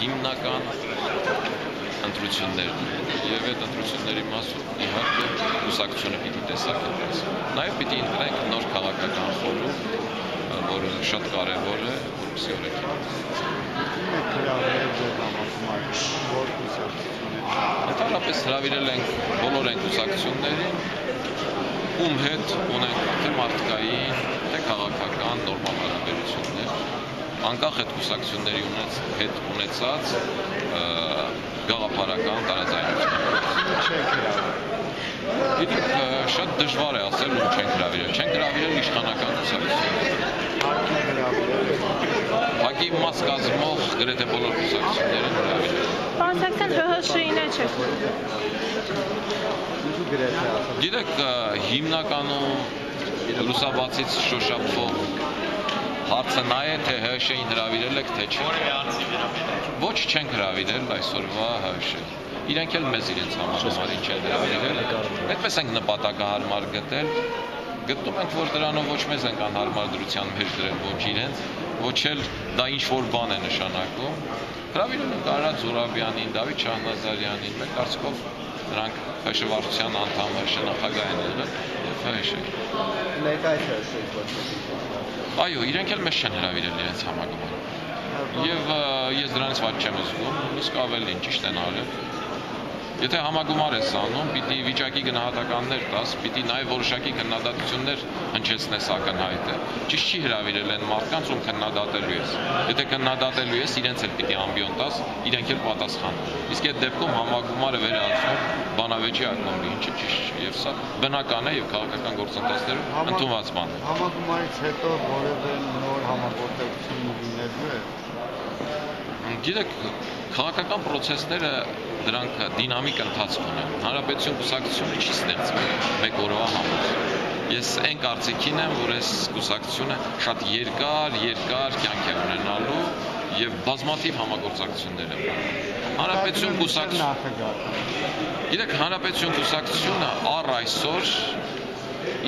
հիմնական ընտրություններն եւ այդ ընտրությունների մասում իհարկե կուսակցությունը պիտի տեսակետես։ Նաեւ պիտի ընտրենք նոր քաղաքական խորհուրդ, որը շատ կարեւոր է, որպեսզի Ընդհանրապես հրավիրել ենք բոլոր այն կուսակցություններին, ում հետ ունենք թե մարդկային, թե քաղաքական նորմալ հարաբերություններ, անկախ այդ կուսակցությունների հետ ունեցած գաղափարական տարաձայնություններ։ Գիտեք, շատ դժվար է ասել, ում չենք հրավիրել։ Չենք հրավիրել իշխանական կուսակցությունները։ ՀԱԿ-ի մաս կազմող գրեթե բոլոր կուսակցությունները հրավիրել։ Պարոն Սարգսյան, ՀՀՇ-ին է չեք։ Գիտեք, հիմնականում լուսաբացից շոշափվող հարցը նա է, թե ՀՀՇ-ին հրավիրել եք, թե չէ։ Ոչ չենք հրավիրել այսօրվա ՀՀՇ-ին։ Իրենք էլ մեզ իրենց համագումարին չեն հրավիրել։ Այդպես ենք նպատակահարմար գտել։ Գտնում ենք, որ դրանով ոչ մեզ ենք անհարմար դրության մեջ դրել, ոչ իրենց, ոչ էլ դա ինչ-որ բան է նշանակում։ Հրավիրել ենք Արարատ Զուրաբյանին, Դավիթ Շահնազարյանին, մեր կարծիքով նրանք ՀՀՇ վարչության անդամ, ՀՀՇ նախագահ են եղել եւ ՀՀՇ։ Այո, իրենք էլ մեզ չեն հրավիրել իրենց համագումարը։ Եվ ես դրանից ված չեմ զգում, իսկ ավելին ճիշտ են արել։ Եթե համագումար ես անում, պիտի վիճակի գնահատականներ տաս, պիտի նաև որոշակի քննադատություններ հնչեցնես ակնհայտը։ Ճիշտ չի հրավիրել են մարդկանց, ում քննադատելու ես։ Եթե քննադատելու ես, իրենց էլ պիտի ամբիոն տաս, իրենք էլ պատասխանեն։ Իսկ այդ դեպքում համագումարը վերածվում բանավեճի ակումբի, ինչը ճիշտ չէ։ Եվ սա բնական է եւ քաղաքական գործընթացներում ընդունված բան է։ Համագումարից հետո որևէ նոր համագործակցություն լինելու է։ Գիտեք, քաղաքական process-ները դրանք դինամիկ ընթացք ունեն։ Հանրապետություն կուսակցությունը չի ստեղծվել մեկ օրվա համար։ Ես այն կարծիքին եմ, որ այս կուսակցությունը շատ երկար կյանք է ունենալու եւ բազմաթիվ համագործակցություններ է։ Հանրապետություն կուսակցությունը Գիտեք, Հանրապետություն կուսակցությունը առ այսօր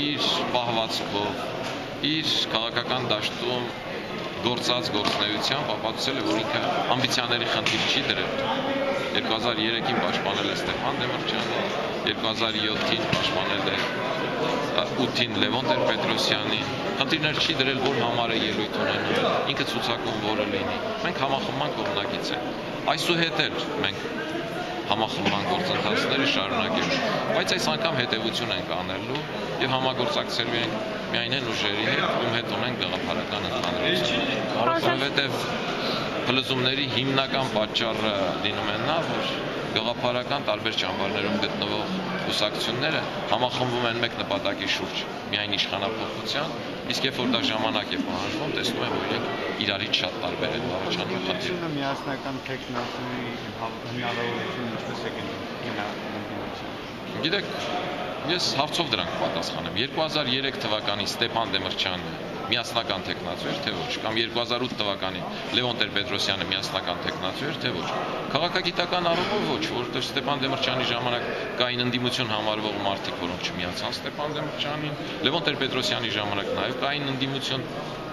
իր պահվածքով, իր քաղաքական դաշտում գործած գործնեությամբ ապացուցել է, որ ինքը ամբիցիաների խնդիր չի դրել։ 2003-ին պաշտպանել է Ստեփան Դեմիրճյանը, 2007-ին պաշտպանել է 8-ին Լևոն Տեր-Պետրոսյանին։ Խնդիրներ չի դրել, որ համար է ելույթ ունենում, ինքը ցուցակում որը լինի։ Մենք համախմբման կողմնակից ենք։ Այսուհետ էլ մենք համախմբման գործընթացները շարունակելու, բայց այս անգամ հետևություն ենք անելու եւ համագործակցելու ենք միայն այն ուժերի հետ, ում հետ ունենք գաղափարական ընդհանրություն։ Որովհետեւ փլուզումների հիմնական պատճառը լինում է նա, որ գաղափարական տարբեր ճամբարներում գտնվող կուսակցությունները համախմբվում են մեկ նպատակի շուրջ, միայն իշխանափոխության, իսկ երբ որ դա ժամանակ է պահանջվում, տեսնում են, որ իրենք իրարից շատ տարբեր են առաջանում խնդիրները։ Միասնական տեխնոլոգիայի հնարավորություն ինչպես է գնում։ Գիտեք, ես հարցով դրանք պատասխանեմ։ 2003 թվականին Ստեփան Դեմիրճյանը միասնական տեխնացու էր, թե ոչ, կամ 2008 թվականին Լևոն Տեր-Պետրոսյանը միասնական տեխնացու էր, թե ոչ։ Քաղաքագիտական առումով ոչ, որովհետև Ստեփան Դեմիրճյանի ժամանակ կային ընդդիմություն համարվող մարդիկ, որոնք չմիացան Ստեփան Դեմիրճյանին, Լևոն Տեր-Պետրոսյանի ժամանակ նաև կային ընդդիմություն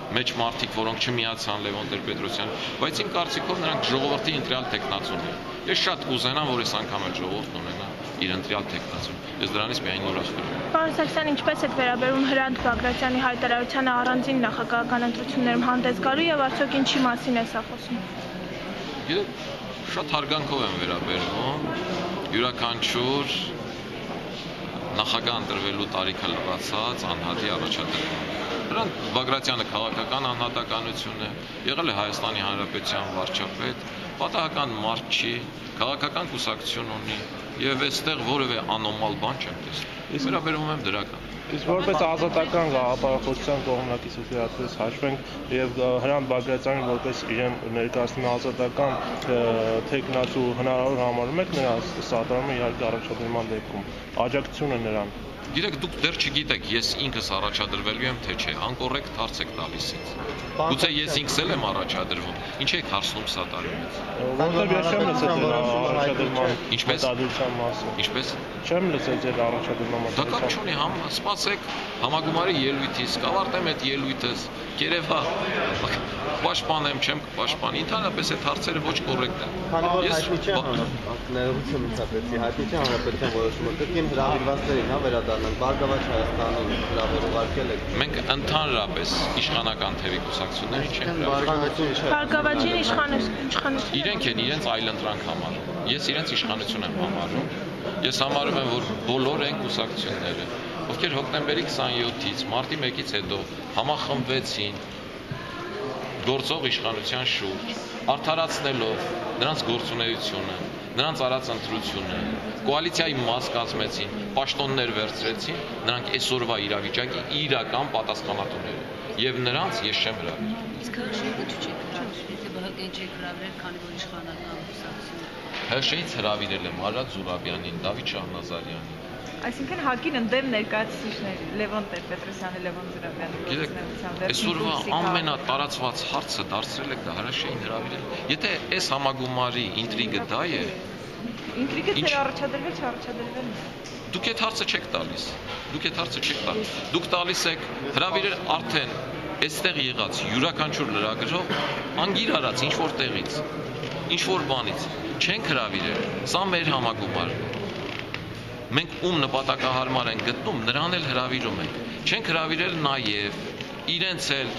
մեջ մարդիկ, որոնք չմիացան Լևոն Տեր-Պետրոսյանին, բայց իմ կարծիքով նրանք ժողովրդի ընտրյալ տեխնացուն են։ Ես շատ կուզենամ, որ այս անգամ էլ ժողովուրդն ունենա իր ընտրյալ տեխնացուն։ Ես դրանից միայն ուրախ եմ։ Պարոն Սարգսյան, ինչպես եք վերաբերում Հրանտ Բագրատյանի հայտարարությանը առանձին նախագահական ընտրություններում հանդես գալու եւ արդյոք ինչի մասին է սա խոսում։ Գիտեք, շատ հարգանքով եմ վերաբերվում յուրաքանչյուր նախագահ ընտրվելու տարիքը լրացած անհատի առաջադրման։ Հրանտ Բագրատյանը քաղաքական անհատականություն է, եղել է Հայաստանի Հանրապետության վարչապետ, պատահական մարդ չի, քաղաքական կուսակցություն ունի եւ այստեղ որևէ անոմալ բան չեմ տեսնում։ Ես վերաբերում եմ դրական։ Իսկ որպես ազատական գաղափարախոսության կողմնակից ուսումնասիրած հաշվենք եւ Հրանտ Բագրատյանին որպես իրեն ներկայացնում ազատական տեխնացու հնարավոր համարում եք նրա սատարումը իհարկե առաջադրման դեպքում աջակցությունը նրան Գիտեք, դուք դեռ չգիտեք, ես ինքս առաջադրվելու եմ թե չէ, անկոռեկտ հարց եք տալիս ինձ։ Գուցե ես ինքս էլ եմ առաջադրվում, ինչ եք հարցնում սա տարիից։ Որտեղ ես չեմ լսել ձեր առաջադրման Ինչպես։ մտադրության մասին։ Ինչպես։ Չեմ լսել ձեր առաջադրման Դա կապ չունի, սպասեք համագումարի ելույթից, կավարտեմ այդ ելույթս, երևա պաշտպանեմ, չեմ կպաշտպանի, ընդհանրապես այդ հարցերը ոչ կոռեկտ են։ Ներողություն ցածեցի, հայտնի չէ հանրապետության որոշումը կրկին հրավիրվածներին վերադառնանք, Բարգավաճ Հայաստանին հրավեր ուղարկել եք։ Մենք ընդհանրապես իշխանական թևի կուսակցություններին չենք Բարգավաճին իշխանություն։ Իրենք են իրենց այլընտրանք համարում։ Ես իրենց իշխանություն եմ համարում։ Ես համարում եմ, որ բոլոր այն կուսակցությունները, ովքեր հոկտեմբերի 27-ից, մարտի 1-ից հետո համախմբվեցին գործող իշխանության շուրջ, արդարացնելով նրանց գործունեությունը, նրանց արած ընտրությունը, կոալիցիայի մաս կազմեցին, պաշտոններ վերցրեցին, նրանք այսօրվա իրավիճակի իրական պատասխանատուներ են։ Եվ նրանց ես չեմ հրավիրել։ Իսկ հրաշեքը չեք հրավիրել, եթե ԲՀԿ-ին չեք հրավիրել, քանի որ իշխանական կուսակցություն։ ՀՇ-ից հրավիրել եմ Արադ Զուրաբյանին, Դավիթ Շահնազարյանին։ Այսինքն ՀԱԿ-ին ընդդեմ ներկայացուցիչներ Լևոն Տեր-Պետրոսյանը, Լևոն Զուրաբյանը։ Գիտեք, այսօրվա ամենատարածված հարցը դարձրել եք դա ՀՀՇ-ին հրավիրել։ Եթե այս համագումարի ինտրիգը դա է, ինտրիգը թե առաջադրվել, չառաջադրվել։ Դուք այդ հարցը չեք տալիս։ Դուք տալիս եք հրավիրել արդեն այստեղ եղած յուրաքանչյուր լրագրող անգիր արած ինչ-որ տեղից, ինչ-որ բանից չենք հրավիրել։ Սա մեր համագումարն է։ Մենք ում նպատակահարմար ենք գտնում, նրան էլ հրավիրում ենք։ Չենք հրավիրել նաև իրենց էլ,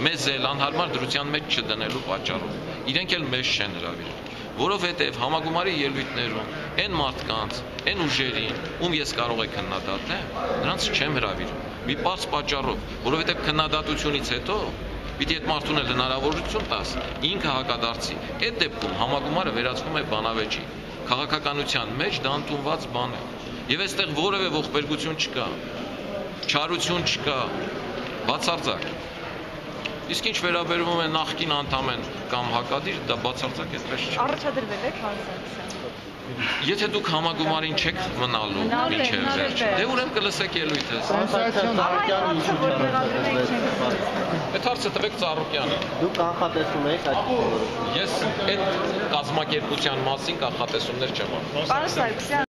մեզ էլ անհարմար դրության մեջ չդնելու պատճառով։ Իրենք էլ մեզ չեն հրավիրել։ Որովհետև համագումարի ելույթներում այն մարդկանց, այն ուժերին, ում ես կարող եմ քննադատել, նրանց չեմ հրավիրում։ Մի պարզ պատճառով, որովհետև քննադատությունից հետո պիտի այդ մարդուն էլ հնարավորություն տաս ինքը հակադարձի։ Այդ դեպքում համագումարը վերածվում է բանավեճի։ Քաղաքականության մեջ դա ընդունված բան է։ Եվ այստեղ որևէ ողբերգություն չկա, չարություն չկա, բացարձակ։ Իսկ ինչ վերաբերվում է նախկին անդամեն կամ հակադիր, դա բացարձակ այդպես չէ։ Առաջադրվել եք հանրային։ Եթե դուք համագումարին չեք մնալու մինչև վերջ, դե ուրեմն կլսեք ելույթս։ Այդ հարցը տվեք Ծառուկյանին։ Դուք կանխատեսում եք այդ Ես այդ կազմակերպության մասին կանխատեսումներ չեմ անում։ Պարոն Սարգսյան